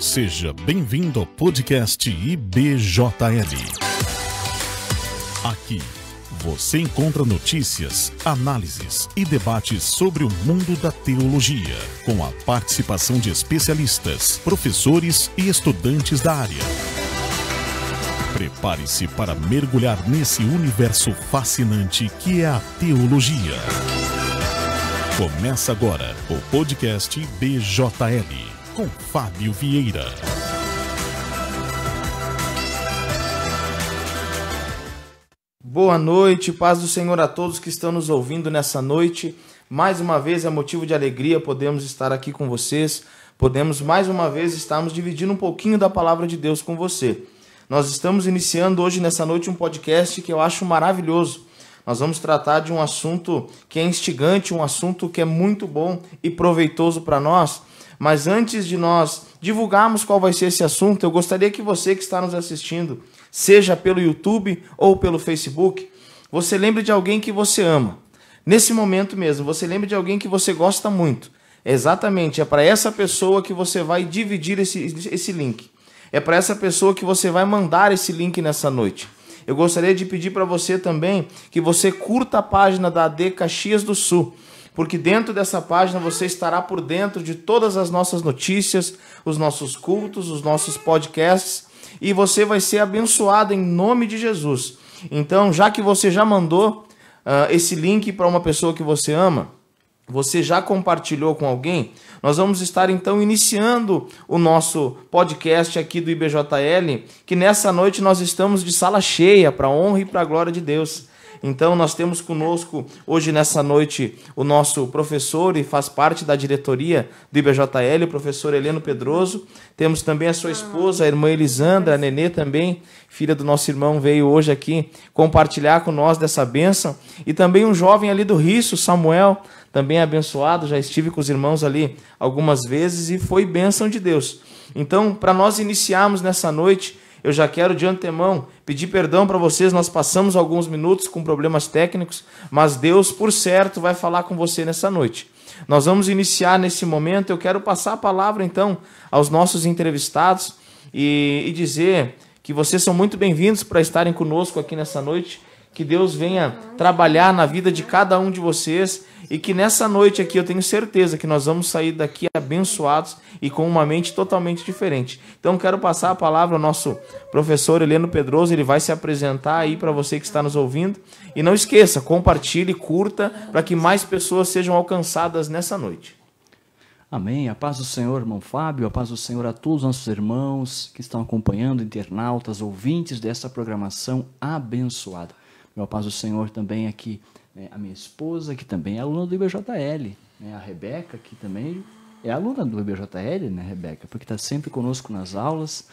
Seja bem-vindo ao podcast IBJL. Aqui você encontra notícias, análises e debates sobre o mundo da teologia, com a participação de especialistas, professores e estudantes da área. Prepare-se para mergulhar nesse universo fascinante que é a teologia. Começa agora o podcast IBJL, com Fábio Vieira. Boa noite, paz do Senhor a todos que estão nos ouvindo nessa noite. Mais uma vez é motivo de alegria podemos estar aqui com vocês. Podemos mais uma vez estarmos dividindo um pouquinho da palavra de Deus com você. Nós estamos iniciando hoje nessa noite um podcast que eu acho maravilhoso. Nós vamos tratar de um assunto que é instigante, um assunto que é muito bom e proveitoso para nós. Mas antes de nós divulgarmos qual vai ser esse assunto, eu gostaria que você que está nos assistindo, seja pelo YouTube ou pelo Facebook, você lembre de alguém que você ama. Nesse momento mesmo, você lembre de alguém que você gosta muito. Exatamente, é para essa pessoa que você vai dividir esse link. É para essa pessoa que você vai mandar esse link nessa noite. Eu gostaria de pedir para você também que você curta a página da AD Caxias do Sul, porque dentro dessa página você estará por dentro de todas as nossas notícias, os nossos cultos, os nossos podcasts, e você vai ser abençoado em nome de Jesus. Então, já que você já mandou esse link para uma pessoa que você ama, você já compartilhou com alguém, nós vamos estar então iniciando o nosso podcast aqui do IBJL, que nessa noite nós estamos de sala cheia, para a honra e para a glória de Deus. Então nós temos conosco hoje nessa noite o nosso professor e faz parte da diretoria do IBJL, o professor Heleno Pedroso. Temos também a sua esposa, a irmã Elisandra, a Nenê também, filha do nosso irmão, veio hoje aqui compartilhar com nós dessa bênção. E também um jovem ali do Risso, Samuel, também abençoado, já estive com os irmãos ali algumas vezes e foi bênção de Deus. Então, para nós iniciarmos nessa noite, eu já quero de antemão pedir perdão para vocês, nós passamos alguns minutos com problemas técnicos, mas Deus, por certo, vai falar com você nessa noite. Nós vamos iniciar nesse momento, eu quero passar a palavra então aos nossos entrevistados e dizer que vocês são muito bem-vindos para estarem conosco aqui nessa noite, que Deus venha trabalhar na vida de cada um de vocês e que nessa noite aqui eu tenho certeza que nós vamos sair daqui abençoados e com uma mente totalmente diferente. Então quero passar a palavra ao nosso professor Heleno Pedroso, ele vai se apresentar aí para você que está nos ouvindo. E não esqueça, compartilhe, curta, para que mais pessoas sejam alcançadas nessa noite. Amém. A paz do Senhor, irmão Fábio, a paz do Senhor a todos os nossos irmãos que estão acompanhando, internautas, ouvintes dessa programação abençoada. Meu paz do Senhor também aqui, a minha esposa, que também é aluna do IBJL, a Rebeca, que também é aluna do IBJL, né, Rebeca? Porque está sempre conosco nas aulas,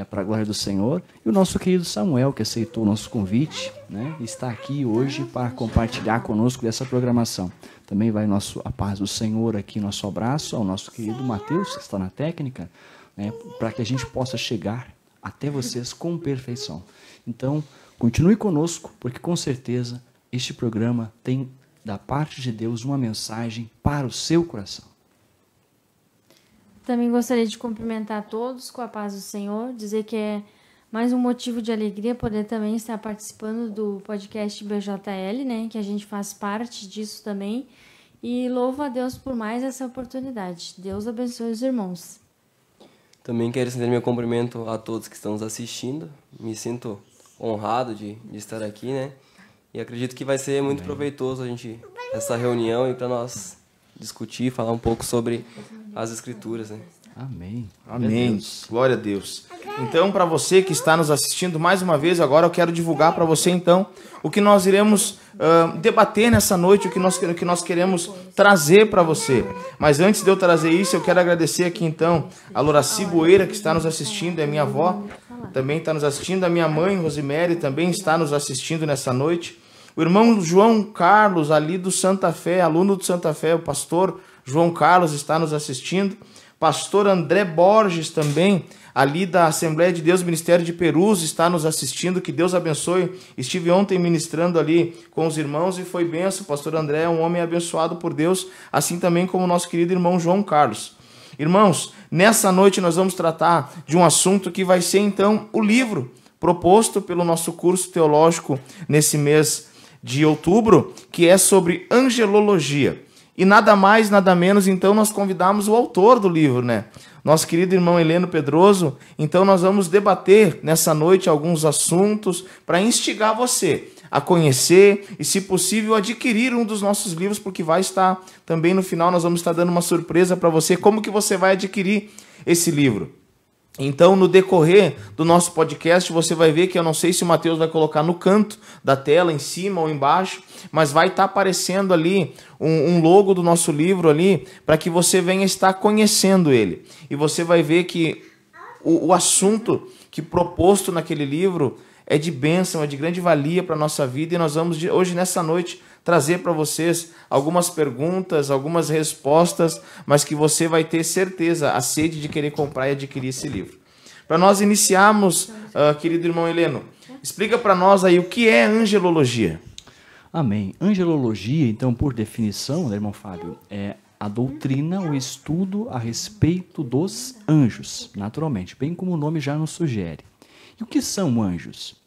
para a glória do Senhor. E o nosso querido Samuel, que aceitou o nosso convite, né, está aqui hoje para compartilhar conosco dessa programação. Também vai a paz do Senhor aqui, nosso abraço ao nosso querido Mateus, que está na técnica, né, para que a gente possa chegar até vocês com perfeição. Então, continue conosco, porque com certeza este programa tem da parte de Deus uma mensagem para o seu coração. Também gostaria de cumprimentar a todos com a paz do Senhor, dizer que é mais um motivo de alegria poder também estar participando do podcast BJL, né, que a gente faz parte disso também, e louvo a Deus por mais essa oportunidade. Deus abençoe os irmãos. Também quero estender meu cumprimento a todos que estão nos assistindo, me sinto honrado de estar aqui, né? E acredito que vai ser muito proveitoso essa reunião e para nós discutir, falar um pouco sobre as Escrituras, né? Amém. Amém. Glória a Deus. Então, para você que está nos assistindo mais uma vez, agora eu quero divulgar para você, então, o que nós iremos debater nessa noite, o que nós queremos trazer para você. Mas antes de eu trazer isso, eu quero agradecer aqui, então, a Loraci Boeira, que está nos assistindo, é minha avó, também está nos assistindo, a minha mãe, Rosemary, também está nos assistindo nessa noite. O irmão João Carlos, ali do Santa Fé, aluno do Santa Fé, o pastor João Carlos está nos assistindo. Pastor André Borges também, ali da Assembleia de Deus, Ministério de Perus, está nos assistindo, que Deus abençoe. Estive ontem ministrando ali com os irmãos e foi benção. O pastor André é um homem abençoado por Deus, assim também como o nosso querido irmão João Carlos. Irmãos, Nessa noite nós vamos tratar de um assunto que vai ser então o livro proposto pelo nosso curso teológico nesse mês de outubro, que é sobre angelologia. E nada mais, nada menos, então nós convidamos o autor do livro, né? Nosso querido irmão Heleno Pedroso. Então nós vamos debater nessa noite alguns assuntos para instigar você a conhecer e, se possível, adquirir um dos nossos livros, porque vai estar também no final, nós vamos estar dando uma surpresa para você, como que você vai adquirir esse livro. Então, no decorrer do nosso podcast, você vai ver que eu não sei se o Mateus vai colocar no canto da tela, em cima ou embaixo, mas vai estar aparecendo ali um logo do nosso livro ali, para que você venha estar conhecendo ele. E você vai ver que o assunto que proposto naquele livro é de bênção, é de grande valia para a nossa vida, e nós vamos hoje, nessa noite, trazer para vocês algumas perguntas, algumas respostas, mas que você vai ter certeza, a sede de querer comprar e adquirir esse livro. Para nós iniciarmos, querido irmão Heleno, explica para nós aí o que é angelologia. Amém. Angelologia, então, por definição, né, irmão Fábio, é a doutrina, o estudo a respeito dos anjos, naturalmente, bem como o nome já nos sugere. E o que são anjos?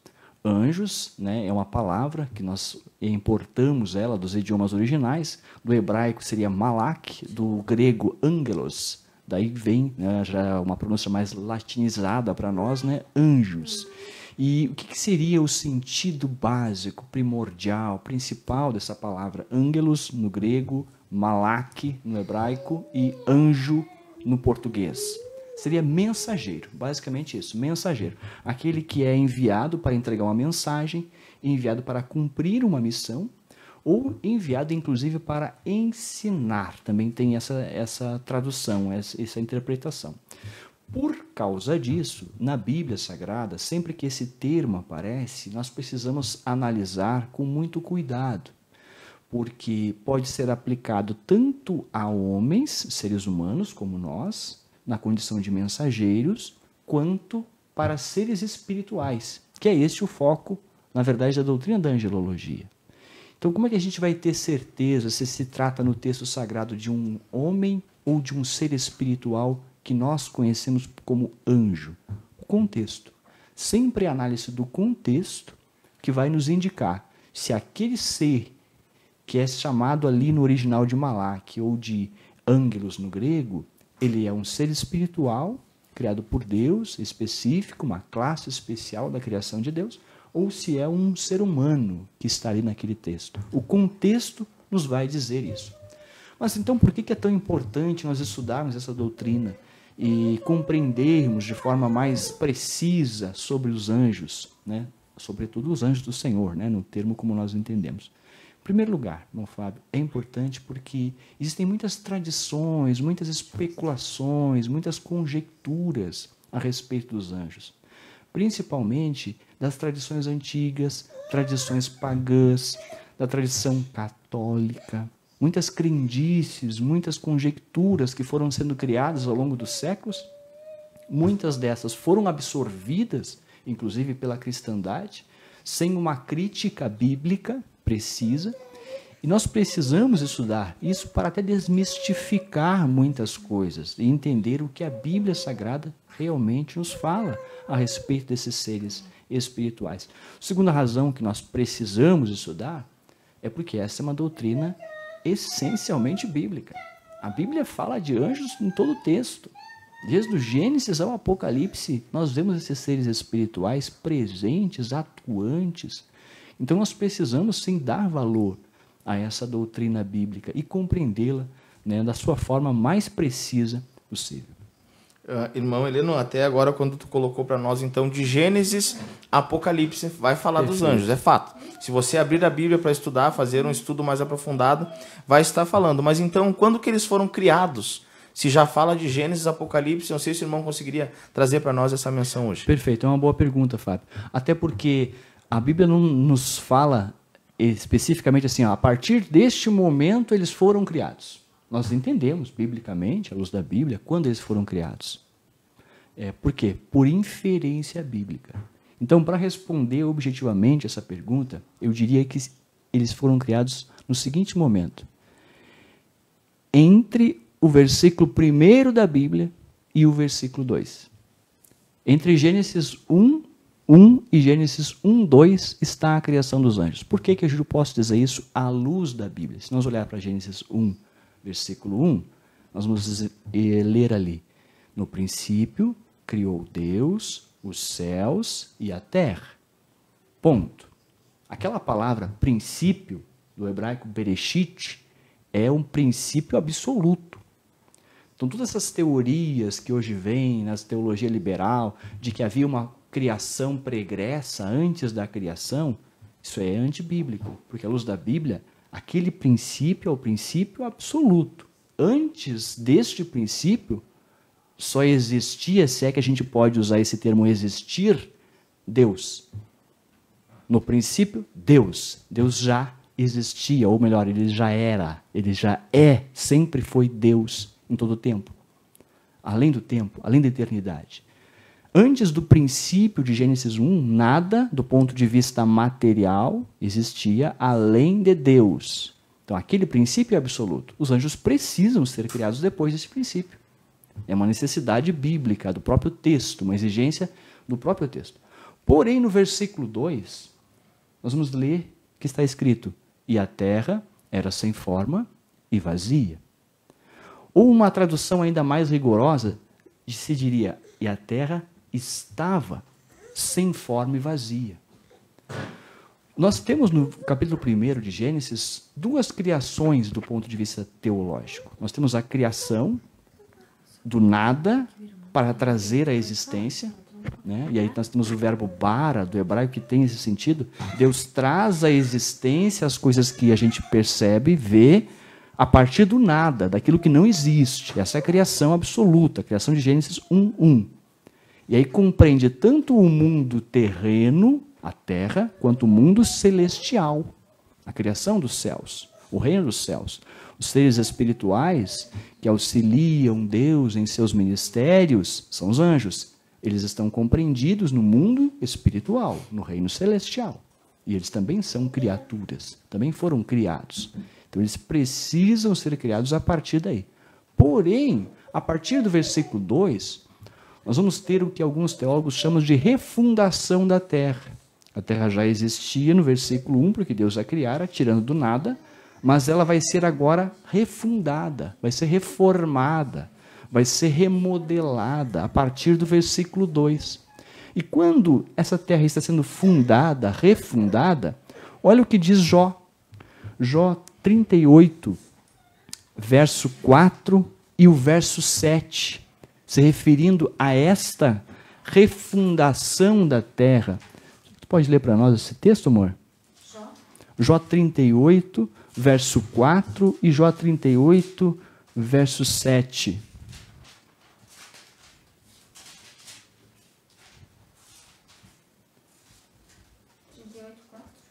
Anjos, né, é uma palavra que nós importamos ela dos idiomas originais. Do hebraico seria malak, do grego angelos. Daí vem, né, já uma pronúncia mais latinizada para nós, né, anjos. E o que seria o sentido básico, primordial, principal dessa palavra? Angelos no grego, malak no hebraico e anjo no português. Seria mensageiro, basicamente isso, mensageiro. Aquele que é enviado para entregar uma mensagem, enviado para cumprir uma missão, ou enviado, inclusive, para ensinar. Também tem essa tradução, essa interpretação. Por causa disso, na Bíblia Sagrada, sempre que esse termo aparece, nós precisamos analisar com muito cuidado, porque pode ser aplicado tanto a homens, seres humanos como nós, na condição de mensageiros, quanto para seres espirituais, que é esse o foco, na verdade, da doutrina da angelologia. Então, como é que a gente vai ter certeza se trata no texto sagrado de um homem ou de um ser espiritual que nós conhecemos como anjo? O contexto. Sempre a análise do contexto que vai nos indicar se aquele ser que é chamado ali no original de malak ou de angelos no grego, ele é um ser espiritual, criado por Deus, específico, uma classe especial da criação de Deus, ou se é um ser humano que está ali naquele texto. O contexto nos vai dizer isso. Mas então, por que é tão importante nós estudarmos essa doutrina e compreendermos de forma mais precisa sobre os anjos, né? Sobretudo os anjos do Senhor, né? No termo como nós entendemos? Em primeiro lugar, irmão Fábio, é importante porque existem muitas tradições, muitas especulações, muitas conjecturas a respeito dos anjos. Principalmente das tradições antigas, tradições pagãs, da tradição católica. Muitas crendices, muitas conjecturas que foram sendo criadas ao longo dos séculos. Muitas dessas foram absorvidas, inclusive pela cristandade, sem uma crítica bíblica precisa, e nós precisamos estudar isso para até desmistificar muitas coisas e entender o que a Bíblia Sagrada realmente nos fala a respeito desses seres espirituais. Segunda razão que nós precisamos estudar é porque essa é uma doutrina essencialmente bíblica. A Bíblia fala de anjos em todo o texto. Desde o Gênesis ao Apocalipse, nós vemos esses seres espirituais presentes, atuantes. Então nós precisamos sim dar valor a essa doutrina bíblica e compreendê-la, né, da sua forma mais precisa possível. Irmão Heleno, até agora quando tu colocou para nós então de Gênesis a Apocalipse, vai falar dos anjos, é fato. Se você abrir a Bíblia para estudar, fazer um estudo mais aprofundado, vai estar falando. Mas então, quando que eles foram criados? Se já fala de Gênesis, Apocalipse, não sei se o irmão conseguiria trazer para nós essa menção hoje. Perfeito, é uma boa pergunta, Fábio. Até porque a Bíblia não nos fala especificamente assim, ó, a partir deste momento eles foram criados. Nós entendemos, biblicamente, à luz da Bíblia, quando eles foram criados. Por quê? Por inferência bíblica. Então, para responder objetivamente essa pergunta, eu diria que eles foram criados no seguinte momento. Entre o versículo 1 da Bíblia e o versículo 2. Entre Gênesis 1:1 e Gênesis 1:2 está a criação dos anjos. Por que eu posso dizer isso à luz da Bíblia? Se nós olhar para Gênesis 1, versículo 1, nós vamos ler ali: no princípio criou Deus os céus e a terra. Ponto. Aquela palavra princípio, do hebraico bereshit, é um princípio absoluto. Então, todas essas teorias que hoje vêm na teologia liberal, de que havia uma criação pregressa antes da criação, isso é antibíblico, porque à luz da Bíblia, aquele princípio é o princípio absoluto. Antes deste princípio, só existia, se é que a gente pode usar esse termo existir, Deus. No princípio, Deus. Deus já existia, ou melhor, ele já era, ele já é, sempre foi Deus em todo o tempo. Além do tempo, além da eternidade. Antes do princípio de Gênesis 1, nada do ponto de vista material existia além de Deus. Então, aquele princípio é absoluto. Os anjos precisam ser criados depois desse princípio. É uma necessidade bíblica do próprio texto, uma exigência do próprio texto. Porém, no versículo 2, nós vamos ler que está escrito: e a terra era sem forma e vazia. Ou uma tradução ainda mais rigorosa, se diria: e a terra estava sem forma e vazia. Nós temos no capítulo 1 de Gênesis duas criações do ponto de vista teológico. Nós temos a criação do nada para trazer a existência, né? E aí nós temos o verbo bara, do hebraico, que tem esse sentido. Deus traz à existência as coisas que a gente percebe, vê, a partir do nada, daquilo que não existe. Essa é a criação absoluta, a criação de Gênesis 1:1. E aí compreende tanto o mundo terreno, a terra, quanto o mundo celestial, a criação dos céus, o reino dos céus. Os seres espirituais que auxiliam Deus em seus ministérios são os anjos. Eles estão compreendidos no mundo espiritual, no reino celestial. E eles também são criaturas, também foram criados. Então eles precisam ser criados a partir daí. Porém, a partir do versículo 2, nós vamos ter o que alguns teólogos chamam de refundação da terra. A terra já existia no versículo 1, porque Deus a criara, tirando do nada, mas ela vai ser agora refundada, vai ser reformada, vai ser remodelada a partir do versículo 2. E quando essa terra está sendo fundada, refundada, olha o que diz Jó. Jó 38, verso 4 e o verso 7, se referindo a esta refundação da terra. Tu pode ler para nós esse texto, amor? Jó 38, verso 4 e Jó 38, verso 7.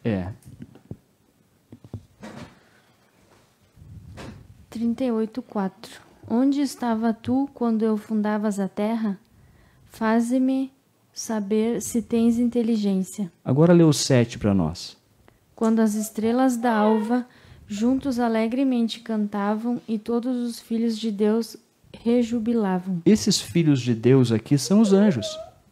É. 38:4. Onde estava tu quando eu fundavas a terra? Faze-me saber se tens inteligência. Agora lê o 7 para nós. Quando as estrelas da alva juntos alegremente cantavam e todos os filhos de Deus rejubilavam. Esses filhos de Deus aqui são os anjos.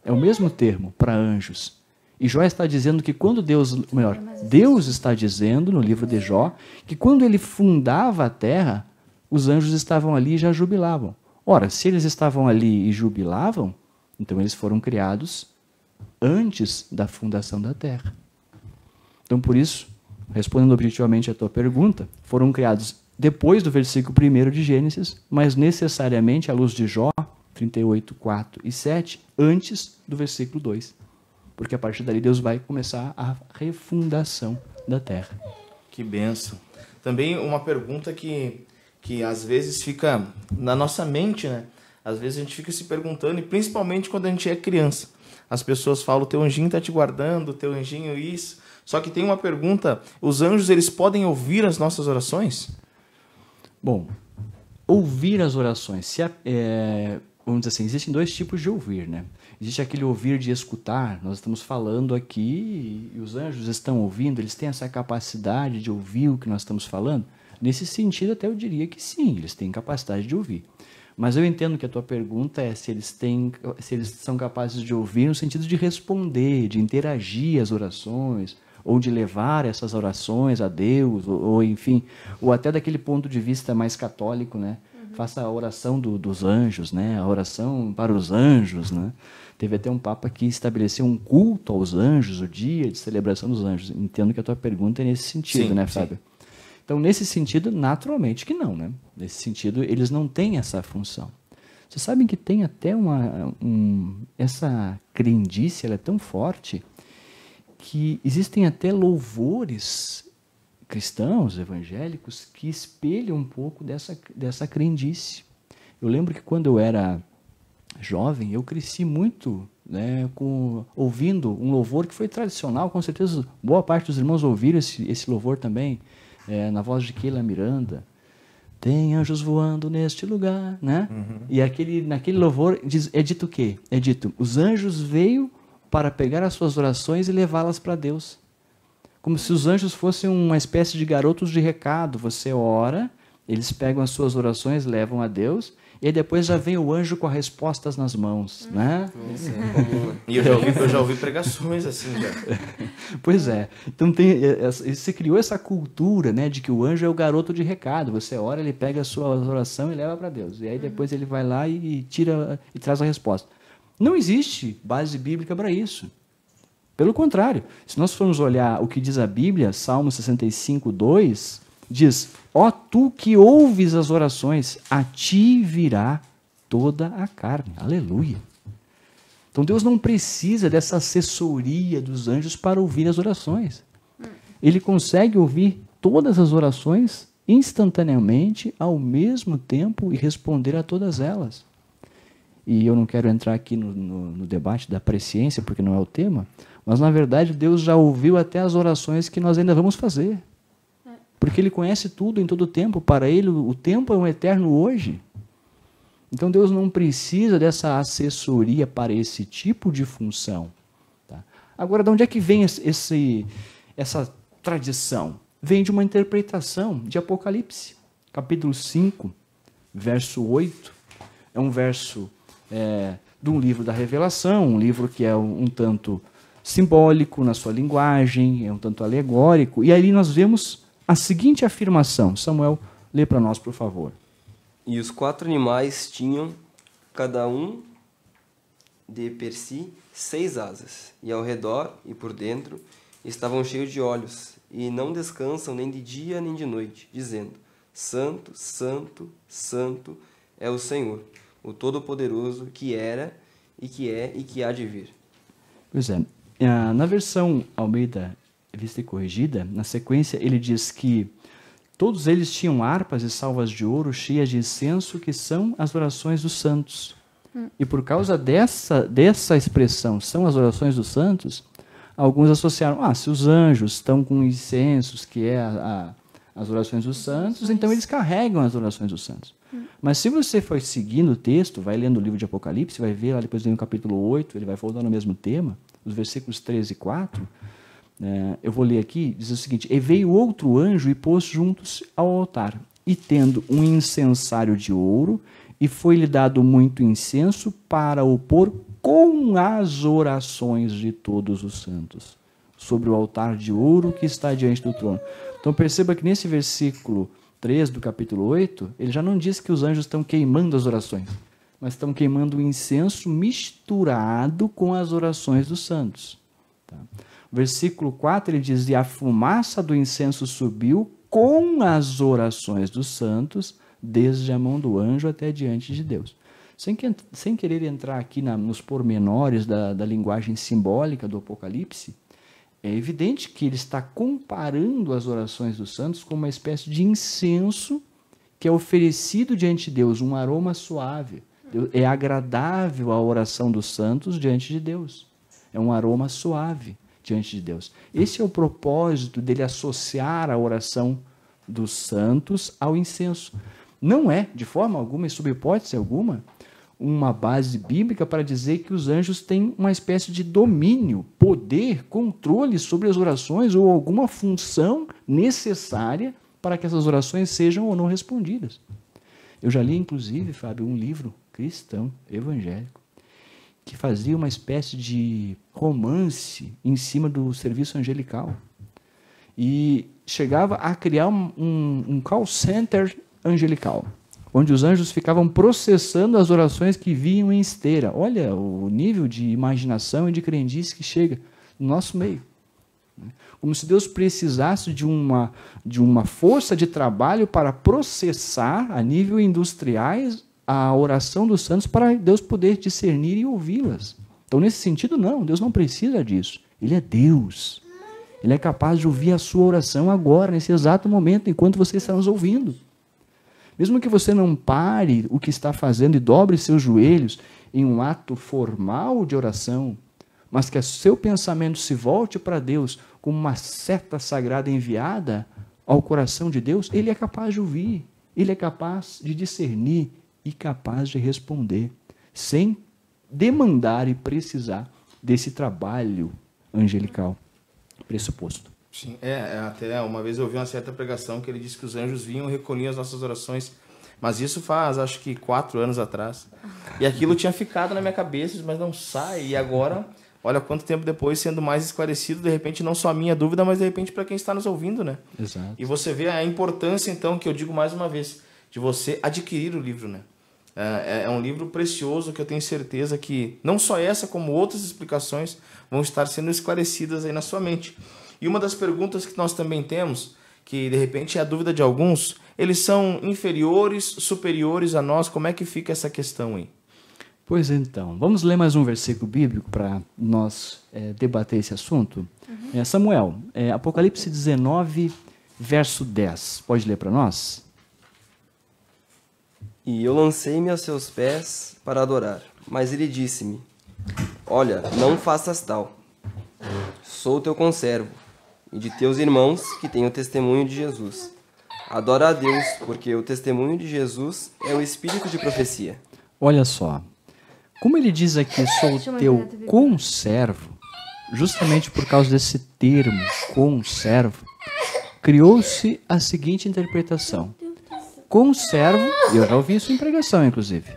É o mesmo termo para anjos. E Jó está dizendo que quando Deus está dizendo no livro de Jó, que quando ele fundava a terra, os anjos estavam ali e já jubilavam. Ora, se eles estavam ali e jubilavam, então eles foram criados antes da fundação da terra. Então, por isso, respondendo objetivamente a tua pergunta, foram criados depois do versículo 1 de Gênesis, mas necessariamente, à luz de Jó, 38, 4 e 7, antes do versículo 2. Porque a partir dali Deus vai começar a refundação da terra. Que bênção. Também uma pergunta que às vezes fica na nossa mente, né? Às vezes a gente fica se perguntando, e principalmente quando a gente é criança. As pessoas falam, o teu anjinho está te guardando, o teu anjinho isso. Só que tem uma pergunta, os anjos, eles podem ouvir as nossas orações? Bom, ouvir as orações. Vamos dizer assim, existem dois tipos de ouvir, né? Existe aquele ouvir de escutar, nós estamos falando aqui e os anjos estão ouvindo, eles têm essa capacidade de ouvir o que nós estamos falando? Nesse sentido, até eu diria que sim, eles têm capacidade de ouvir. Mas eu entendo que a tua pergunta é se eles são capazes de ouvir no sentido de responder, de interagir as orações, ou de levar essas orações a Deus, ou enfim, ou até daquele ponto de vista mais católico, né? Faça a oração dos anjos, né? A oração para os anjos, né? Teve até um papa que estabeleceu um culto aos anjos, o dia de celebração dos anjos. Entendo que a tua pergunta é nesse sentido, Sim, né, sim. Fábio? Então, nesse sentido, naturalmente que não, né? Nesse sentido, eles não têm essa função. Vocês sabem que tem até essa crendice, ela é tão forte, que existem até louvores cristãos, evangélicos, que espelham um pouco dessa crendice. Eu lembro que quando eu era jovem, eu cresci muito, né, ouvindo um louvor que foi tradicional, com certeza boa parte dos irmãos ouviram esse louvor também, na voz de Keila Miranda. Tem anjos voando neste lugar, né? E naquele louvor é dito o quê? É dito, os anjos veio para pegar as suas orações e levá-las para Deus. Como se os anjos fossem uma espécie de garotos de recado. Você ora, eles pegam as suas orações, levam a Deus, e aí depois já vem o anjo com as respostas nas mãos, né? E eu já ouvi pregações assim já. Pois é. Então você criou essa cultura, né, de que o anjo é o garoto de recado. Você ora, ele pega a sua oração e leva para Deus. E aí depois ele vai lá e traz a resposta. Não existe base bíblica para isso. Pelo contrário, se nós formos olhar o que diz a Bíblia, Salmo 65, 2, diz, ó tu que ouves as orações, a ti virá toda a carne. Aleluia. Então Deus não precisa dessa assessoria dos anjos para ouvir as orações. Ele consegue ouvir todas as orações instantaneamente, ao mesmo tempo, e responder a todas elas. E eu não quero entrar aqui no debate da presciência, porque não é o tema, mas, na verdade, Deus já ouviu até as orações que nós ainda vamos fazer. Porque Ele conhece tudo em todo o tempo. Para Ele, o tempo é um eterno hoje. Então, Deus não precisa dessa assessoria para esse tipo de função. Tá? Agora, de onde é que vem essa tradição? Vem de uma interpretação de Apocalipse, capítulo 5, verso 8. É um verso de um livro da Revelação, um livro que é um tanto simbólico na sua linguagem, é um tanto alegórico. E aí nós vemos a seguinte afirmação. Samuel, lê para nós, por favor. E os 4 animais tinham, cada um de per si, 6 asas, e ao redor e por dentro estavam cheios de olhos, e não descansam nem de dia nem de noite, dizendo, Santo, Santo, Santo é o Senhor, o Todo-Poderoso, que era, e que é, e que há de vir. Pois é. Na versão Almeida Vista e Corrigida, na sequência, ele diz que todos eles tinham harpas e salvas de ouro cheias de incenso, que são as orações dos santos. E por causa dessa expressão, são as orações dos santos, alguns associaram, se os anjos estão com incensos, que é as orações dos santos, então eles carregam as orações dos santos. Mas se você for seguindo o texto, vai lendo o livro de Apocalipse, vai ver lá depois no capítulo 8, ele vai voltar no mesmo tema, os versículos 3 e 4, eu vou ler aqui, diz o seguinte, e veio outro anjo e pôs juntos ao altar, e tendo um incensário de ouro, e foi-lhe dado muito incenso para o pôr com as orações de todos os santos, sobre o altar de ouro que está diante do trono. Então perceba que nesse versículo 3 do capítulo 8, ele já não diz que os anjos estão queimando as orações, mas estão queimando o incenso misturado com as orações dos santos. Tá? Versículo 4, ele diz, e a fumaça do incenso subiu com as orações dos santos, desde a mão do anjo até diante de Deus. Sem querer entrar aqui nos pormenores da linguagem simbólica do Apocalipse, é evidente que ele está comparando as orações dos santos com uma espécie de incenso que é oferecido diante de Deus, um aroma suave. É agradável a oração dos santos diante de Deus. É um aroma suave diante de Deus. Esse é o propósito dele associar a oração dos santos ao incenso. Não é, de forma alguma e sob hipótese alguma, uma base bíblica para dizer que os anjos têm uma espécie de domínio, poder, controle sobre as orações ou alguma função necessária para que essas orações sejam ou não respondidas. Eu já li, inclusive, Fábio, um livro cristão, evangélico, que fazia uma espécie de romance em cima do serviço angelical. E chegava a criar um call center angelical, onde os anjos ficavam processando as orações que vinham em esteira. Olha o nível de imaginação e de crendice que chega no nosso meio. Como se Deus precisasse de uma força de trabalho para processar a nível industriais a oração dos santos para Deus poder discernir e ouvi-las. Então, nesse sentido, não, Deus não precisa disso. Ele é Deus. Ele é capaz de ouvir a sua oração agora, nesse exato momento, enquanto você está nos ouvindo. Mesmo que você não pare o que está fazendo e dobre seus joelhos em um ato formal de oração, mas que o seu pensamento se volte para Deus como uma seta sagrada enviada ao coração de Deus, Ele é capaz de ouvir, Ele é capaz de discernir e capaz de responder, sem demandar e precisar desse trabalho angelical pressuposto. Sim, até uma vez eu ouvi uma certa pregação que ele disse que os anjos vinham e recolhiam as nossas orações, mas isso faz, acho que 4 anos atrás, e aquilo tinha ficado na minha cabeça, mas não sai, e agora, olha quanto tempo depois, sendo mais esclarecido, de repente, não só a minha dúvida, mas de repente para quem está nos ouvindo, né? Exato. E você vê a importância, então, que eu digo mais uma vez, de você adquirir o livro, né? É um livro precioso que eu tenho certeza que não só essa, como outras explicações vão estar sendo esclarecidas aí na sua mente. E uma das perguntas que nós também temos, que de repente é a dúvida de alguns, eles são inferiores, superiores a nós? Como é que fica essa questão aí? Pois então, vamos ler mais um versículo bíblico para nós debater esse assunto? Samuel, Apocalipse 19, verso 10. Pode ler para nós? E eu lancei-me aos seus pés para adorar. Mas ele disse-me: olha, não faças tal. Sou teu conservo e de teus irmãos que têm o testemunho de Jesus. Adora a Deus, porque o testemunho de Jesus é o espírito de profecia. Olha só, como ele diz aqui, sou teu conservo, justamente por causa desse termo, conservo, criou-se a seguinte interpretação. Conservo, e eu já ouvi isso em pregação, inclusive,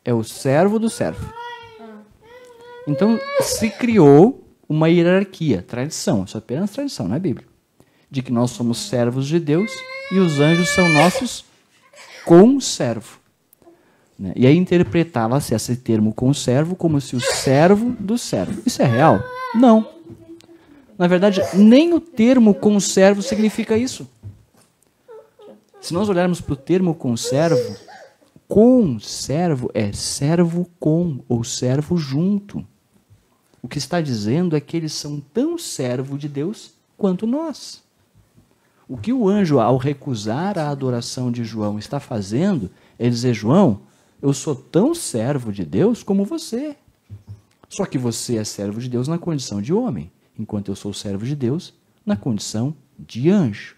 é o servo do servo. Então, se criou uma hierarquia, tradição, isso é apenas tradição, não é Bíblia, de que nós somos servos de Deus e os anjos são nossos conservo. E aí interpretava-se esse termo conservo como se o servo do servo. Isso é real? Não. Na verdade, nem o termo conservo significa isso. Se nós olharmos para o termo conservo é servo com ou servo junto. O que está dizendo é que eles são tão servo de Deus quanto nós. O que o anjo, ao recusar a adoração de João, está fazendo é dizer: João, eu sou tão servo de Deus como você. Só que você é servo de Deus na condição de homem, enquanto eu sou servo de Deus na condição de anjo.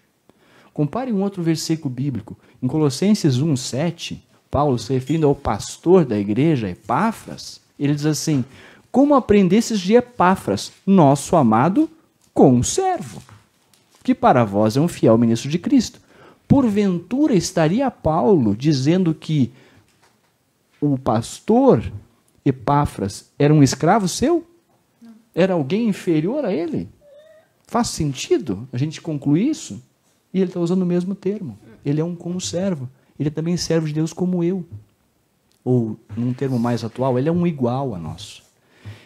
Compare um outro versículo bíblico. Em Colossenses 1,7, Paulo, se referindo ao pastor da igreja, Epáfras, ele diz assim: como aprendesses de Epáfras, nosso amado conservo, que para vós é um fiel ministro de Cristo. Porventura estaria Paulo dizendo que o pastor Epáfras era um escravo seu? Não. Era alguém inferior a ele? Faz sentido a gente concluir isso? E ele está usando o mesmo termo. Ele é um conservo. Ele é também servo de Deus como eu. Ou, num termo mais atual, ele é um igual a nós.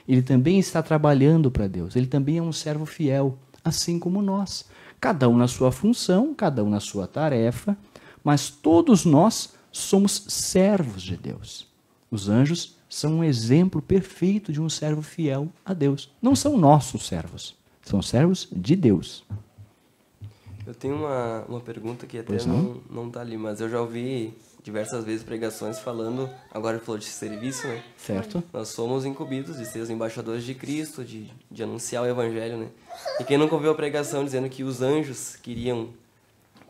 Ele também está trabalhando para Deus. Ele também é um servo fiel, assim como nós. Cada um na sua função, cada um na sua tarefa, mas todos nós somos servos de Deus. Os anjos são um exemplo perfeito de um servo fiel a Deus. Não são nossos servos, são servos de Deus. Eu tenho uma pergunta que até não está ali, mas eu já ouvi diversas vezes pregações falando, agora ele falou de serviço, né? Certo. Nós somos incumbidos de ser os embaixadores de Cristo, de anunciar o Evangelho, né? E quem nunca ouviu a pregação dizendo que os anjos queriam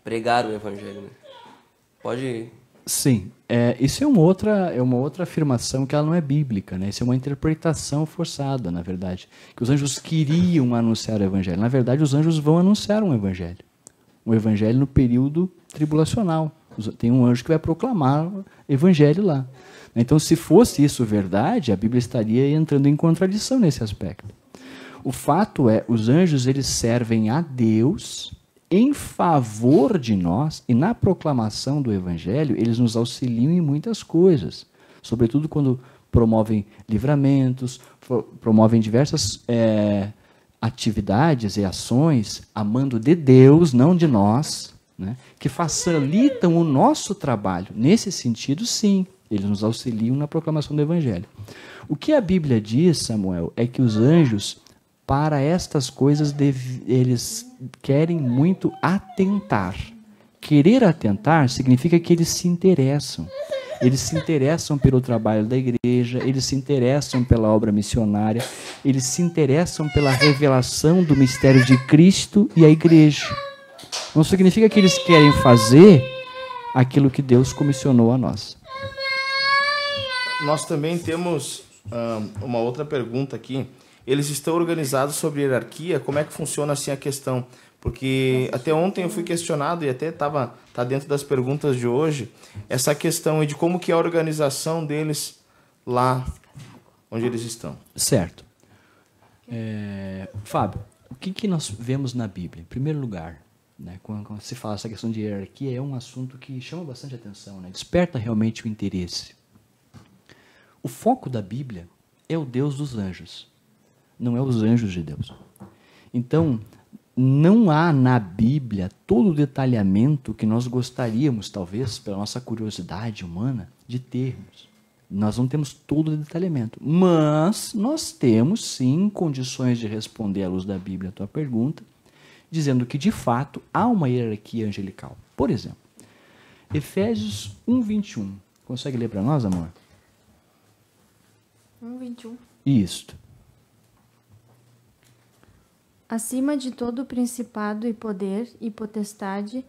pregar o Evangelho, né? Pode... Sim, isso é uma outra afirmação que ela não é bíblica, né? Isso é uma interpretação forçada, na verdade. Que os anjos queriam anunciar o Evangelho. Na verdade, os anjos vão anunciar um Evangelho no período tribulacional, Tem um anjo que vai proclamar o evangelho lá. Então, se fosse isso verdade, a Bíblia estaria entrando em contradição nesse aspecto. O fato é, os anjos eles servem a Deus em favor de nós, e na proclamação do evangelho eles nos auxiliam em muitas coisas, sobretudo quando promovem livramentos, promovem diversas atividades e ações a mando de Deus, não de nós, né, que facilitam o nosso trabalho. Nesse sentido, sim, eles nos auxiliam na proclamação do evangelho. O que a Bíblia diz, Samuel, é que os anjos, para estas coisas, eles querem muito atentar. Querer atentar significa que eles se interessam. Eles se interessam pelo trabalho da igreja, eles se interessam pela obra missionária, eles se interessam pela revelação do mistério de Cristo e a igreja. Não significa que eles querem fazer aquilo que Deus comissionou a nós. Nós também temos uma outra pergunta aqui. Eles estão organizados sobre hierarquia? Como é que funciona assim a questão? Porque até ontem eu fui questionado, e até tá dentro das perguntas de hoje, essa questão de como que é a organização deles lá onde eles estão. Certo. Fábio, o que nós vemos na Bíblia? Em primeiro lugar, né, quando se fala essa questão de hierarquia, é um assunto que chama bastante atenção, né, desperta realmente o interesse. O foco da Bíblia é o Deus dos anjos, não é os anjos de Deus. Então, não há na Bíblia todo o detalhamento que nós gostaríamos, talvez, pela nossa curiosidade humana, de termos. Nós não temos todo o detalhamento, mas nós temos, sim, condições de responder à luz da Bíblia a tua pergunta, dizendo que, de fato, há uma hierarquia angelical. Por exemplo, Efésios 1:21. Consegue ler para nós, amor? 1:21. Isto. Acima de todo principado e poder e potestade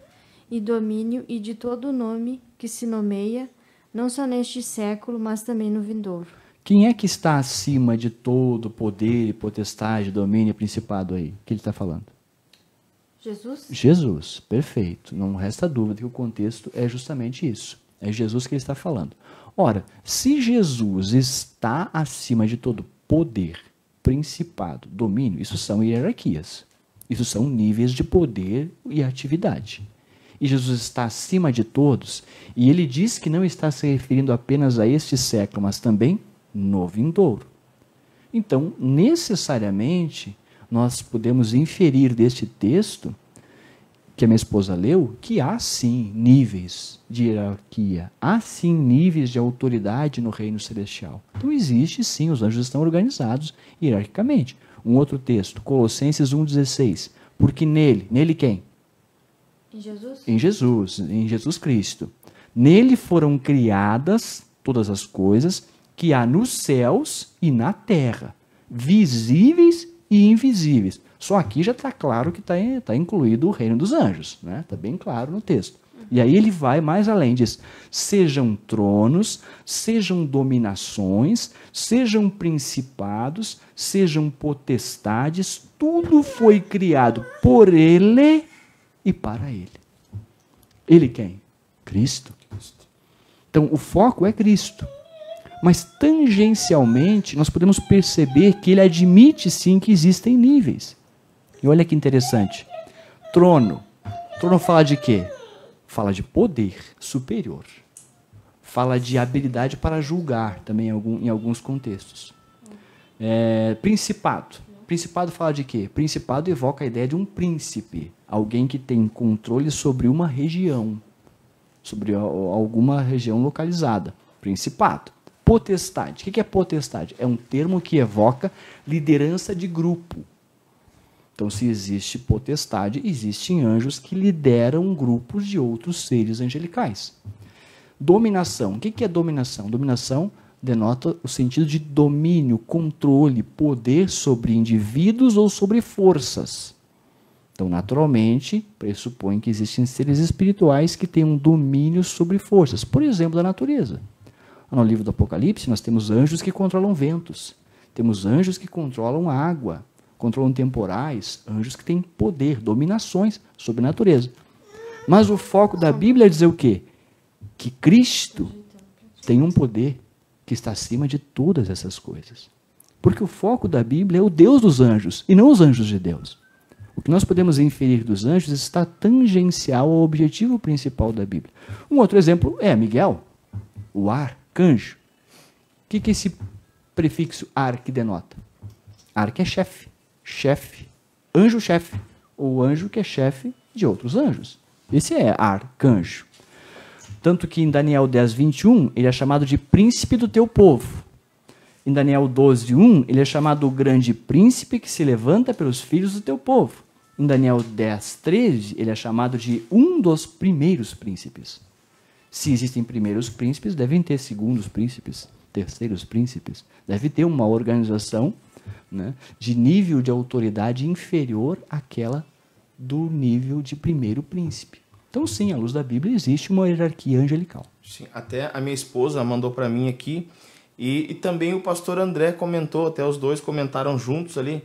e domínio e de todo nome que se nomeia, não só neste século, mas também no vindouro. Quem é que está acima de todo poder e potestade, domínio e principado aí? O que ele está falando? Jesus? Jesus, perfeito. Não resta dúvida que o contexto é justamente isso. É Jesus que ele está falando. Ora, se Jesus está acima de todo poder, principado, domínio, isso são hierarquias. Isso são níveis de poder e atividade. E Jesus está acima de todos, e ele diz que não está se referindo apenas a este século, mas também no vindouro. Então, necessariamente, nós podemos inferir deste texto, que a minha esposa leu, que há sim níveis de hierarquia, há sim níveis de autoridade no reino celestial. Então existe sim, os anjos estão organizados hierarquicamente. Um outro texto, Colossenses 1:16, porque nele quem? Em Jesus? Em Jesus Cristo. Nele foram criadas todas as coisas que há nos céus e na terra, visíveis e invisíveis. Só aqui já está claro que está incluído o reino dos anjos, né? Está bem claro no texto. E aí ele vai mais além, diz, sejam tronos, sejam dominações, sejam principados, sejam potestades, tudo foi criado por ele e para ele. Ele quem? Cristo. Então o foco é Cristo. Mas tangencialmente nós podemos perceber que ele admite sim que existem níveis. E olha que interessante. Trono. Trono fala de quê? Fala de poder superior. Fala de habilidade para julgar, também em alguns contextos. Principado. Principado fala de quê? Principado evoca a ideia de um príncipe. Alguém que tem controle sobre uma região. Sobre alguma região localizada. Principado. Potestade. O que é potestade? É um termo que evoca liderança de grupo. Então, se existe potestade, existem anjos que lideram grupos de outros seres angelicais. Dominação. O que é dominação? Dominação denota o sentido de domínio, controle, poder sobre indivíduos ou sobre forças. Então, naturalmente, pressupõe que existem seres espirituais que têm um domínio sobre forças, por exemplo, da natureza. No livro do Apocalipse, nós temos anjos que controlam ventos, temos anjos que controlam água, controlam temporais, anjos que têm poder, dominações sobre a natureza. Mas o foco da Bíblia é dizer o quê? que Cristo tem um poder que está acima de todas essas coisas. Porque o foco da Bíblia é o Deus dos anjos e não os anjos de Deus. O que nós podemos inferir dos anjos está tangencial ao objetivo principal da Bíblia. Um outro exemplo é Miguel, o arcanjo. O que esse prefixo arque denota? Arque é chefe, chefe, anjo-chefe, ou anjo que é chefe de outros anjos. Esse é arcanjo. Tanto que em Daniel 10, 21, ele é chamado de príncipe do teu povo. Em Daniel 12, 1, ele é chamado o grande príncipe que se levanta pelos filhos do teu povo. Em Daniel 10, 13, ele é chamado de um dos primeiros príncipes. Se existem primeiros príncipes, devem ter segundos príncipes, terceiros príncipes. Deve ter uma organização, né, de nível de autoridade inferior àquela do nível de primeiro príncipe. Então, sim, à luz da Bíblia, existe uma hierarquia angelical. Sim, até a minha esposa mandou para mim aqui, e também o pastor André comentou, até os dois comentaram juntos ali.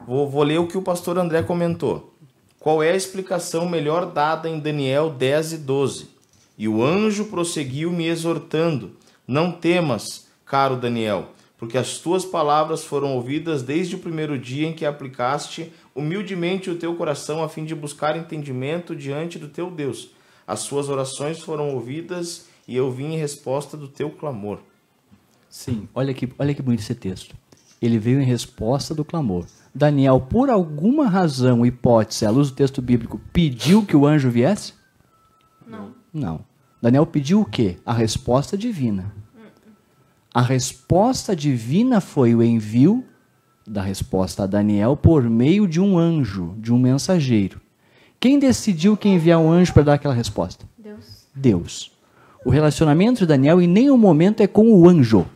Vou ler o que o pastor André comentou. Qual é a explicação melhor dada em Daniel 10 e 12? E o anjo prosseguiu me exortando: não temas, caro Daniel, porque as tuas palavras foram ouvidas desde o primeiro dia em que aplicaste humildemente o teu coração a fim de buscar entendimento diante do teu Deus. As suas orações foram ouvidas e eu vim em resposta do teu clamor. Sim, olha que bonito esse texto. Ele veio em resposta do clamor. Daniel, por alguma razão, hipótese, à luz do texto bíblico, pediu que o anjo viesse? Não. Não. Daniel pediu o quê? A resposta divina. A resposta divina foi o envio da resposta a Daniel por meio de um anjo, de um mensageiro. Quem decidiu que enviar um anjo para dar aquela resposta? Deus. Deus. O relacionamento de Daniel em nenhum momento é com o anjo.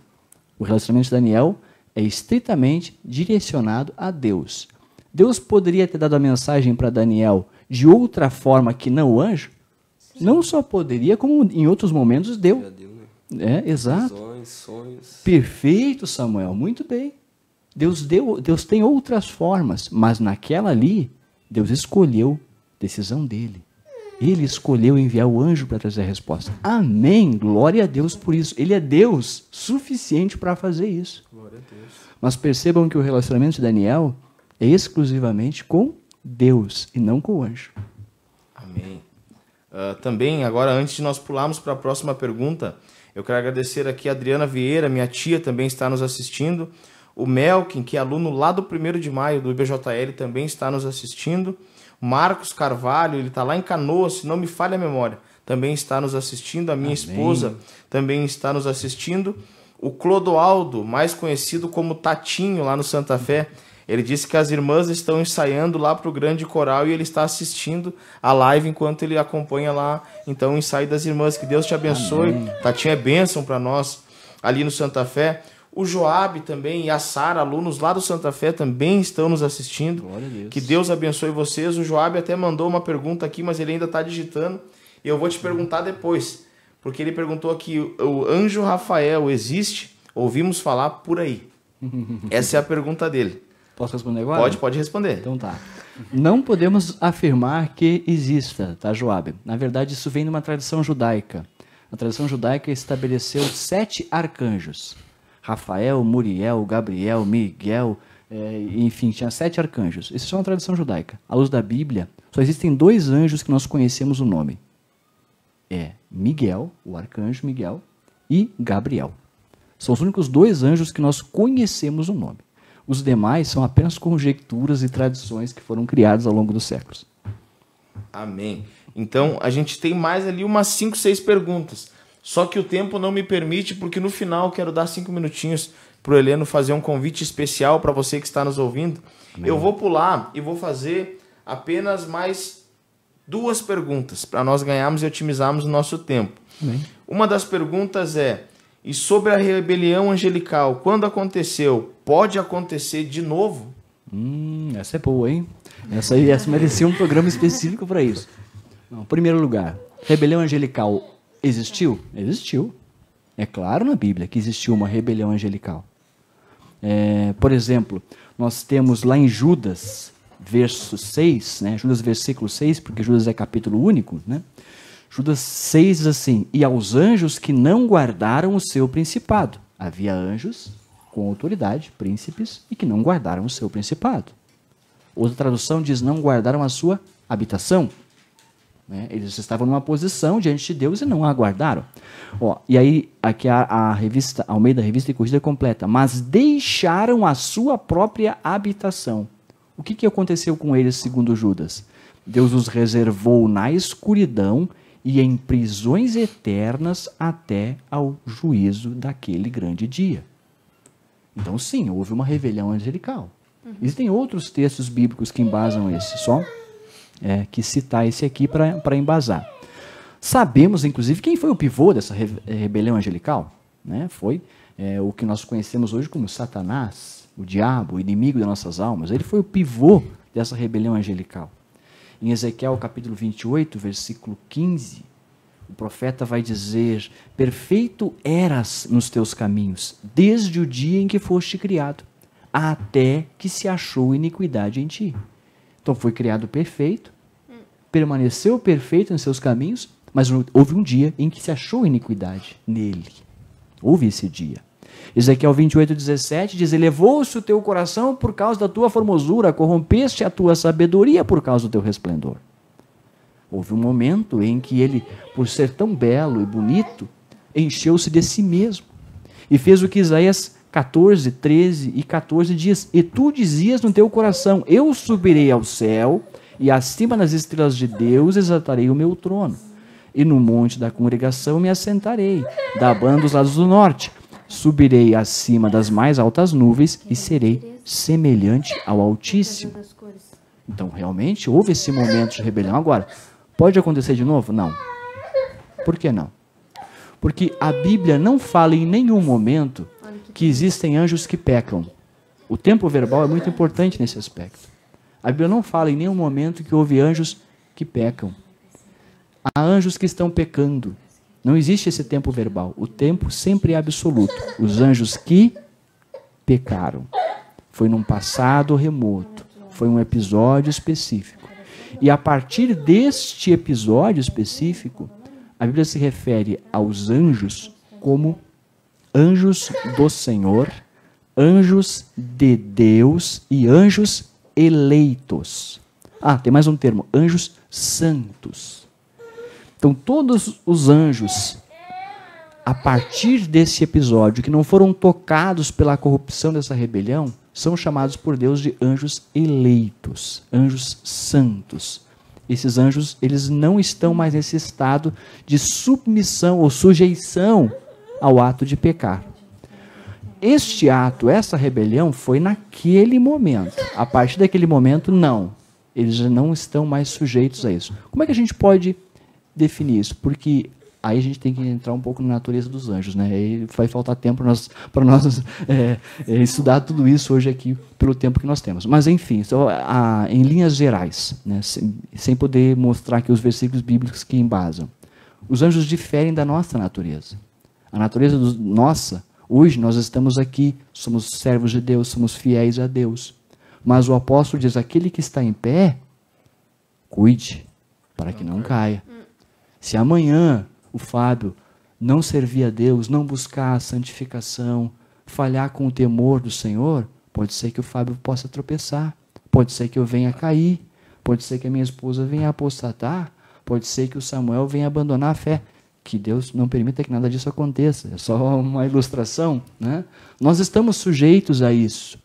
O relacionamento de Daniel é estritamente direcionado a Deus. Deus poderia ter dado a mensagem para Daniel de outra forma que não o anjo? Sim. Não só poderia, como em outros momentos deu. Já deu, né? Exato. Visões, sonhos. Perfeito, Samuel, muito bem. Deus tem outras formas, mas naquela ali, Deus escolheu decisão dele. Ele escolheu enviar o anjo para trazer a resposta. Amém, glória a Deus por isso. Ele é Deus suficiente para fazer isso. Glória a Deus. Mas percebam que o relacionamento de Daniel é exclusivamente com Deus e não com o anjo. Amém. Também, agora, antes de nós pularmos para a próxima pergunta, eu quero agradecer aqui a Adriana Vieira, minha tia, também está nos assistindo. O Melkin, que é aluno lá do 1º de maio do IBJL, também está nos assistindo. Marcos Carvalho, ele está lá em Canoas, se não me falha a memória, também está nos assistindo. A minha esposa também está nos assistindo. O Clodoaldo, mais conhecido como Tatinho, lá no Santa Fé, ele disse que as irmãs estão ensaiando lá para o grande coral e ele está assistindo a live enquanto ele acompanha lá, então, o ensaio das irmãs. Que Deus te abençoe. Amém. Tatinho é bênção para nós ali no Santa Fé. O Joab também e a Sara, alunos lá do Santa Fé, também estão nos assistindo. Glória a Deus. Que Deus abençoe vocês. O Joab até mandou uma pergunta aqui, mas ele ainda está digitando. E eu vou te perguntar depois, porque ele perguntou aqui: o anjo Rafael existe? Ouvimos falar por aí. Essa é a pergunta dele. Posso responder agora? Pode responder. Então tá. Não podemos afirmar que exista, tá, Joab? Na verdade, isso vem de uma tradição judaica. A tradição judaica estabeleceu 7 arcanjos. Rafael, Muriel, Gabriel, Miguel, enfim, tinha 7 arcanjos. Isso é uma tradição judaica. À luz da Bíblia, só existem 2 anjos que nós conhecemos o nome. É Miguel, o arcanjo Miguel, e Gabriel. São os únicos 2 anjos que nós conhecemos o nome. Os demais são apenas conjecturas e tradições que foram criadas ao longo dos séculos. Amém. Então, a gente tem mais ali umas 5, 6 perguntas. Só que o tempo não me permite, porque no final eu quero dar 5 minutinhos para o Heleno fazer um convite especial para você que está nos ouvindo. Amém. Eu vou pular e vou fazer apenas mais 2 perguntas para nós ganharmos e otimizarmos o nosso tempo. Amém. Uma das perguntas é: e sobre a rebelião angelical, quando aconteceu, pode acontecer de novo? Essa é boa, hein? Essa merecia um programa específico para isso. Não, em primeiro lugar, rebelião angelical existiu? Existiu. É claro na Bíblia que existiu uma rebelião angelical. Por exemplo, nós temos lá em Judas, verso 6, né? Judas versículo 6, porque Judas é capítulo único, né? Judas 6 diz assim: e aos anjos que não guardaram o seu principado. Havia anjos com autoridade, príncipes, e que não guardaram o seu principado. Outra tradução diz: não guardaram a sua habitação. Eles estavam numa posição diante de Deus e não a guardaram. E aí, aqui a revista Almeida, Revista e Corrigida completa: mas deixaram a sua própria habitação. O que aconteceu com eles, segundo Judas? Deus os reservou na escuridão e em prisões eternas até ao juízo daquele grande dia. Então, sim, houve uma rebelião angelical. Existem outros textos bíblicos que embasam esse, só que citar esse aqui para embasar. Sabemos, inclusive, quem foi o pivô dessa rebelião angelical? Foi o que nós conhecemos hoje como Satanás, o diabo, o inimigo das nossas almas. Ele foi o pivô dessa rebelião angelical. Em Ezequiel capítulo 28, versículo 15, o profeta vai dizer: perfeito eras nos teus caminhos, desde o dia em que foste criado, até que se achou iniquidade em ti. Então foi criado perfeito, permaneceu perfeito em seus caminhos, mas houve um dia em que se achou iniquidade nele. Houve esse dia. Ezequiel 28, 17 diz: elevou-se o teu coração por causa da tua formosura, corrompeste a tua sabedoria por causa do teu resplendor. Houve um momento em que ele, por ser tão belo e bonito, encheu-se de si mesmo e fez o que Isaías 14, 13 e 14 diz: e tu dizias no teu coração: eu subirei ao céu e acima das estrelas de Deus exaltarei o meu trono, e no monte da congregação me assentarei, da banda dos lados do norte. Subirei acima das mais altas nuvens e serei semelhante ao Altíssimo. Então, realmente, houve esse momento de rebelião. Agora, pode acontecer de novo? Não. Por que não? Porque a Bíblia não fala em nenhum momento que existem anjos que pecam. O tempo verbal é muito importante nesse aspecto. A Bíblia não fala em nenhum momento que houve anjos que pecam. Há anjos que estão pecando. Não existe esse tempo verbal. O tempo sempre é absoluto. Os anjos que pecaram. Foi num passado remoto. Foi um episódio específico. E a partir deste episódio específico, a Bíblia se refere aos anjos como anjos do Senhor, anjos de Deus e anjos eleitos. Tem mais um termo: anjos santos. Então, todos os anjos, a partir desse episódio, que não foram tocados pela corrupção dessa rebelião, são chamados por Deus de anjos eleitos, anjos santos. Esses anjos, eles não estão mais nesse estado de submissão ou sujeição ao ato de pecar. Este ato, essa rebelião, foi naquele momento. A partir daquele momento, não. Eles já não estão mais sujeitos a isso. Como é que a gente pode definir isso? Porque aí a gente tem que entrar um pouco na natureza dos anjos, né? Aí vai faltar tempo para nós estudar tudo isso hoje aqui pelo tempo que nós temos. Mas enfim, em linhas gerais, né? Sem poder mostrar aqui os versículos bíblicos que embasam. Os anjos diferem da nossa natureza. A natureza nossa, hoje nós estamos aqui, somos servos de Deus, somos fiéis a Deus. Mas o apóstolo diz: aquele que está em pé, cuide para que não caia. Se amanhã o Fábio não servir a Deus, não buscar a santificação, falhar com o temor do Senhor, pode ser que o Fábio possa tropeçar, pode ser que eu venha cair, pode ser que a minha esposa venha apostatar, pode ser que o Samuel venha abandonar a fé. Que Deus não permita que nada disso aconteça, é só uma ilustração, né? Nós estamos sujeitos a isso.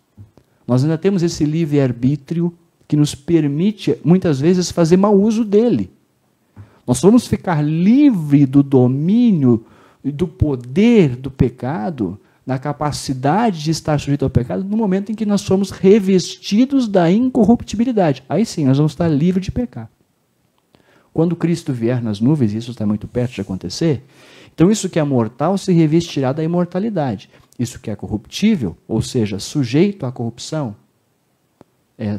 Nós ainda temos esse livre-arbítrio que nos permite, muitas vezes, fazer mau uso dele. Nós vamos ficar livre do domínio e do poder do pecado, da capacidade de estar sujeito ao pecado, no momento em que nós somos revestidos da incorruptibilidade. Aí sim, nós vamos estar livres de pecar. Quando Cristo vier nas nuvens, isso está muito perto de acontecer, então isso que é mortal se revestirá da imortalidade. Isso que é corruptível, ou seja, sujeito à corrupção,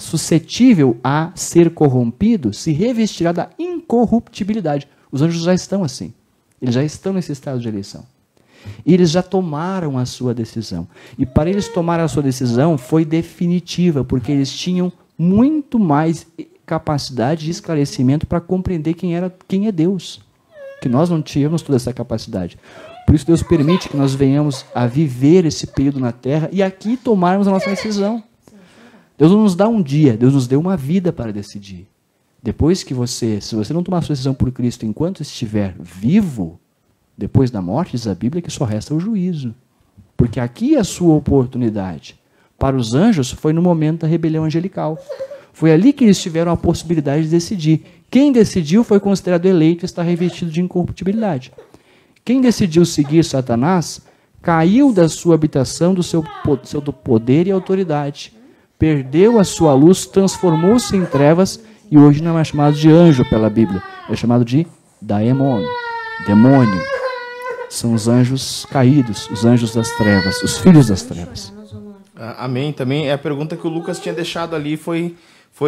suscetível a ser corrompido, se revestirá da incorruptibilidade. Os anjos já estão assim. Eles já estão nesse estado de eleição. E eles já tomaram a sua decisão. E para eles tomarem a sua decisão foi definitiva, porque eles tinham muito mais capacidade de esclarecimento para compreender quem é Deus. que nós não tínhamos toda essa capacidade. Por isso Deus permite que nós venhamos a viver esse período na terra e aqui tomarmos a nossa decisão. Deus não nos dá um dia, Deus nos deu uma vida para decidir. Depois que se você não tomar a sua decisão por Cristo enquanto estiver vivo, depois da morte, diz a Bíblia que só resta o juízo. Porque aqui é a sua oportunidade. Para os anjos foi no momento da rebelião angelical. Foi ali que eles tiveram a possibilidade de decidir. Quem decidiu foi considerado eleito e está revestido de incorruptibilidade. Quem decidiu seguir Satanás caiu da sua habitação, do seu poder e autoridade. Perdeu a sua luz, transformou-se em trevas e hoje não é chamado de anjo pela Bíblia. É chamado de daemon, demônio. São os anjos caídos, os anjos das trevas, os filhos das trevas. Amém. Também a pergunta que o Lucas tinha deixado ali foi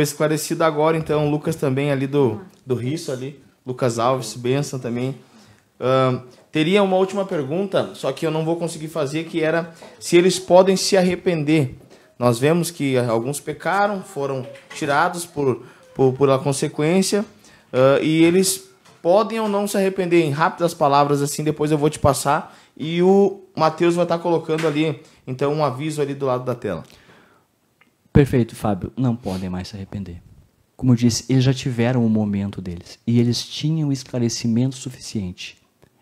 esclarecida agora. Então, o Lucas também ali do Risso ali, Lucas Alves, bênção também. Teria uma última pergunta, só que eu não vou conseguir fazer, que era se eles podem se arrepender. Nós vemos que alguns pecaram, foram tirados por a consequência, e eles podem ou não se arrepender. Em rápidas palavras, assim, depois eu vou te passar, e o Mateus vai estar colocando ali, então, um aviso ali do lado da tela. Perfeito, Fábio. Não podem mais se arrepender. Como eu disse, eles já tiveram o momento deles, e eles tinham esclarecimento suficiente.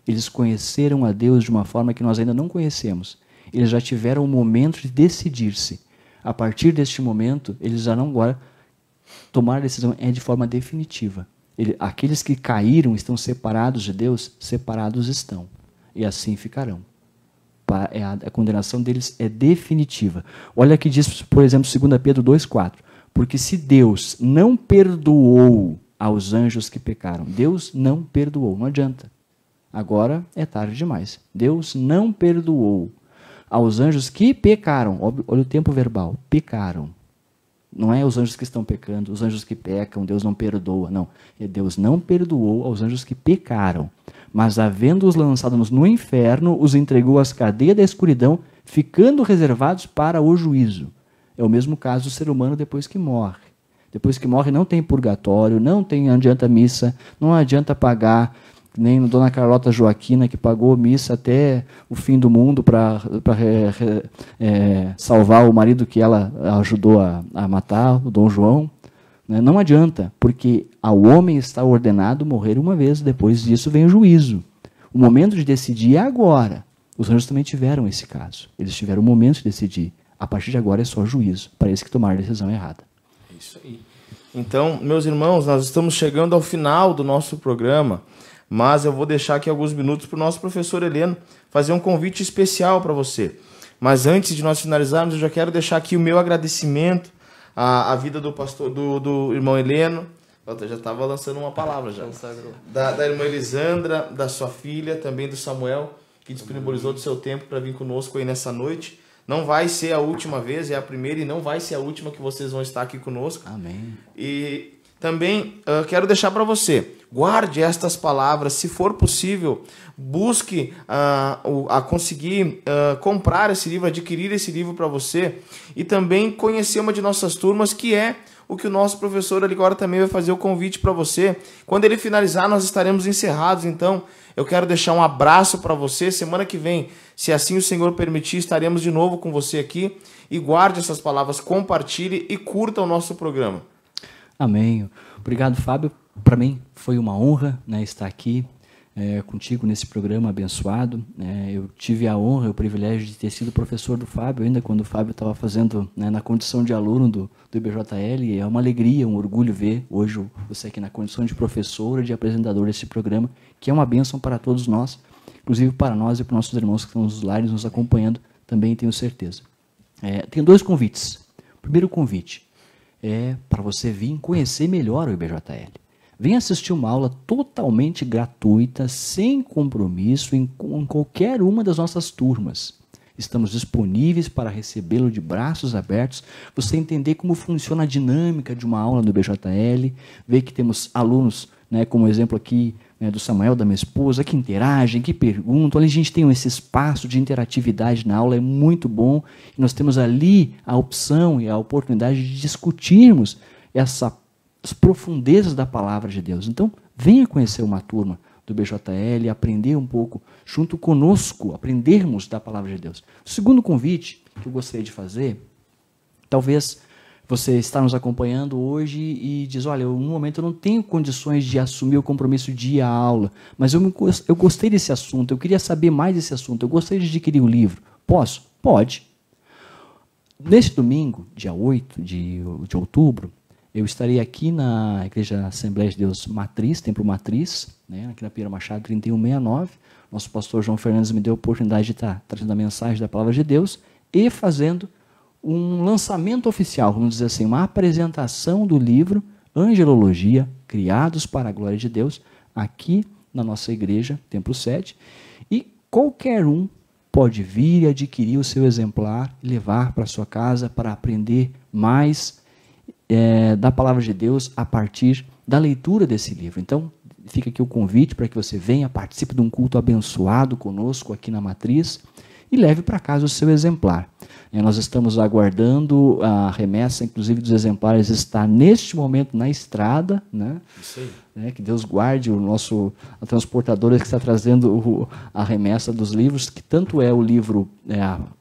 Eles conheceram a Deus de uma forma que nós ainda não conhecemos. Eles já tiveram o momento de decidir-se. A partir deste momento, eles já não agora tomar a decisão é de forma definitiva. Aqueles que caíram estão separados de Deus, separados estão. E assim ficarão. A condenação deles é definitiva. Olha aqui diz, por exemplo, 2 Pedro 2,4. Porque se Deus não perdoou aos anjos que pecaram, Deus não perdoou, não adianta. Agora é tarde demais. Deus não perdoou aos anjos que pecaram. Olha o tempo verbal. Pecaram. Não é os anjos que estão pecando, os anjos que pecam, Deus não perdoa. Não. Deus não perdoou aos anjos que pecaram. Mas, havendo-os lançados no inferno, os entregou às cadeias da escuridão, ficando reservados para o juízo. É o mesmo caso do ser humano depois que morre. Depois que morre não tem purgatório, não adianta missa, não adianta pagar, nem Dona Carlota Joaquina, que pagou missa até o fim do mundo para salvar o marido que ela ajudou a matar, o Dom João. Não adianta, porque ao homem está ordenado morrer uma vez, depois disso vem o juízo. O momento de decidir é agora. Os anjos também tiveram esse caso. Eles tiveram o momento de decidir. A partir de agora é só juízo, para esse que tomar a decisão errada. Isso aí. Então, meus irmãos, nós estamos chegando ao final do nosso programa, mas eu vou deixar aqui alguns minutos para o nosso professor Heleno fazer um convite especial para você. Mas antes de nós finalizarmos, eu já quero deixar aqui o meu agradecimento à vida do pastor, do irmão Heleno. Eu já estava lançando uma palavra já. Da irmã Elisandra, da sua filha, também do Samuel, que disponibilizou do seu tempo para vir conosco aí nessa noite. Não vai ser a última vez, é a primeira e não vai ser a última que vocês vão estar aqui conosco. Amém. E também quero deixar para você, guarde estas palavras, se for possível, busque a conseguir comprar esse livro, adquirir esse livro para você e também conhecer uma de nossas turmas, que é o que o nosso professor ali agora também vai fazer o convite para você. Quando ele finalizar, nós estaremos encerrados, então eu quero deixar um abraço para você. Semana que vem, se assim o Senhor permitir, estaremos de novo com você aqui. E guarde essas palavras, compartilhe e curta o nosso programa. Amém. Obrigado, Fábio. Para mim foi uma honra, estar aqui contigo nesse programa abençoado. Eu tive a honra e o privilégio de ter sido professor do Fábio, ainda quando o Fábio estava fazendo na condição de aluno do IBJL. E é uma alegria, um orgulho ver hoje você aqui na condição de professor e de apresentador desse programa, que é uma bênção para todos nós, inclusive para nós e para nossos irmãos que estão nos lares nos acompanhando, também tenho certeza. Tenho 2 convites. O primeiro convite é para você vir conhecer melhor o IBJL. Venha assistir uma aula totalmente gratuita, sem compromisso, em qualquer uma das nossas turmas. Estamos disponíveis para recebê-lo de braços abertos, você entender como funciona a dinâmica de uma aula do IBJL, ver que temos alunos, como exemplo aqui do Samuel, da minha esposa, que interagem, que perguntam. Ali a gente tem esse espaço de interatividade na aula, é muito bom. E nós temos ali a opção e a oportunidade de discutirmos as profundezas da palavra de Deus. Então, venha conhecer uma turma. do BJL, aprender um pouco junto conosco, aprendermos da palavra de Deus. O segundo convite que eu gostaria de fazer, talvez você está nos acompanhando hoje e diz, olha, no momento eu não tenho condições de assumir o compromisso de ir à aula, mas eu gostei desse assunto, eu queria saber mais desse assunto, eu gostaria de adquirir o livro. Posso? Pode. Neste domingo, dia 8 de outubro, eu estarei aqui na Igreja Assembleia de Deus Matriz, Templo Matriz, né, aqui na Pinheiro Machado 3169. Nosso pastor João Fernandes me deu a oportunidade de estar trazendo a mensagem da palavra de Deus e fazendo um lançamento oficial, vamos dizer assim, uma apresentação do livro Angelologia, Criados para a Glória de Deus, aqui na nossa igreja, Templo 7. E qualquer um pode vir e adquirir o seu exemplar e levar para a sua casa para aprender mais da palavra de Deus a partir da leitura desse livro. Então, fica aqui o convite para que você venha, participe de um culto abençoado conosco aqui na Matriz e leve para casa o seu exemplar. Nós estamos aguardando a remessa, inclusive dos exemplares, está neste momento na estrada, né? Isso aí. Que Deus guarde a transportadora que está trazendo a remessa dos livros, que tanto é o livro,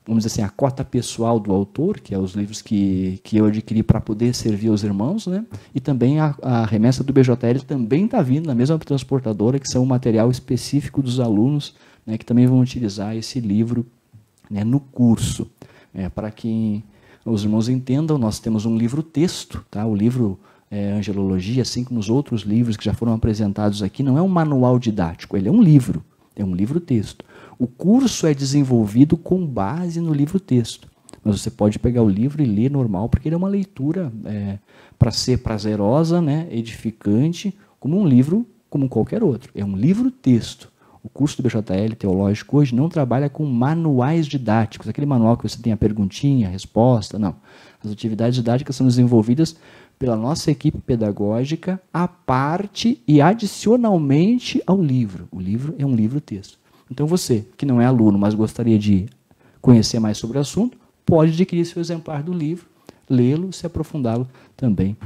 vamos dizer assim, a cota pessoal do autor, que é os livros que eu adquiri para poder servir aos irmãos, né? E também a remessa do BJL também está vindo na mesma transportadora, que são o material específico dos alunos, né, que também vão utilizar esse livro, né, no curso. Para que os irmãos entendam, nós temos um livro-texto, tá? O livro Angelologia, assim como os outros livros que já foram apresentados aqui, não é um manual didático, ele é um livro-texto. O curso é desenvolvido com base no livro-texto, mas você pode pegar o livro e ler normal, porque ele é uma leitura para ser prazerosa, né, edificante, como um livro como qualquer outro. É um livro-texto. O curso do BJL Teológico hoje não trabalha com manuais didáticos, aquele manual que você tem a perguntinha, a resposta, não. As atividades didáticas são desenvolvidas pela nossa equipe pedagógica à parte e adicionalmente ao livro. O livro é um livro-texto. Então você, que não é aluno, mas gostaria de conhecer mais sobre o assunto, pode adquirir seu exemplar do livro, lê-lo e se aprofundá-lo também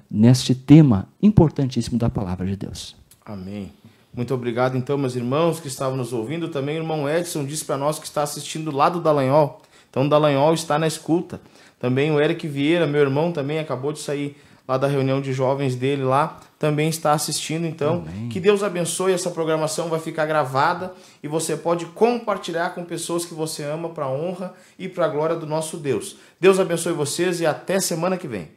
neste tema importantíssimo da palavra de Deus. Amém. Muito obrigado, então, meus irmãos que estavam nos ouvindo. Também o irmão Edson disse para nós que está assistindo lá do Dallagnol. Então, o Dallagnol está na escuta. Também o Eric Vieira, meu irmão, também acabou de sair lá da reunião de jovens dele lá, também está assistindo. Então, amém. Que Deus abençoe. Essa programação vai ficar gravada e você pode compartilhar com pessoas que você ama para a honra e para a glória do nosso Deus. Deus abençoe vocês e até semana que vem.